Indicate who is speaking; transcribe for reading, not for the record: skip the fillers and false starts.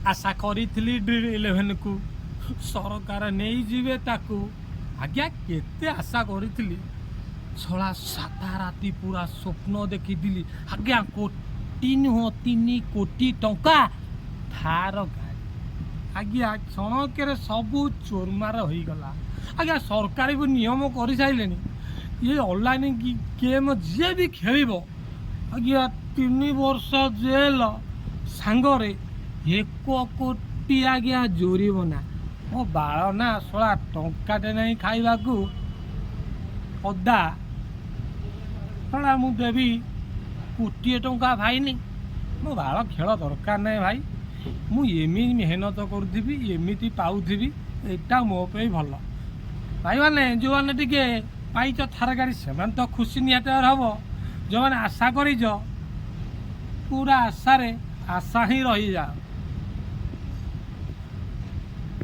Speaker 1: आशा करी ड्रीम 11 को सरकार नहीं जीवे ताकू आज्ञा केते आशा करी छड़ा साता राति पूरा स्वप्न देखी आज्ञा कोटी नुह 3 कोटी टंका थार गाड़ी आज्ञा क्षणक सबू चोरमार हो गला आज्ञा सरकार भी नियम कर सारे ये ऑनलाइन गेम जी भी खेल आज्ञा 3 वर्ष जेल सांगरे 1 कोटी आज्ञा जोरीबना मो बाल ना शला टंकाटे नहीं खाइबा अदा शला मु देवी कोटी टंका भाईनी मो बाल खेल दरकार ना भाई मुझे मेहनत करी एमती पाऊथी यहाँ मो पे भल भाई मैंने जो मैंने टे पाइच थार गाड़ी से तो खुशी निहत हम जो मैंने आशा कर पूरा आशा ही रही जाओ।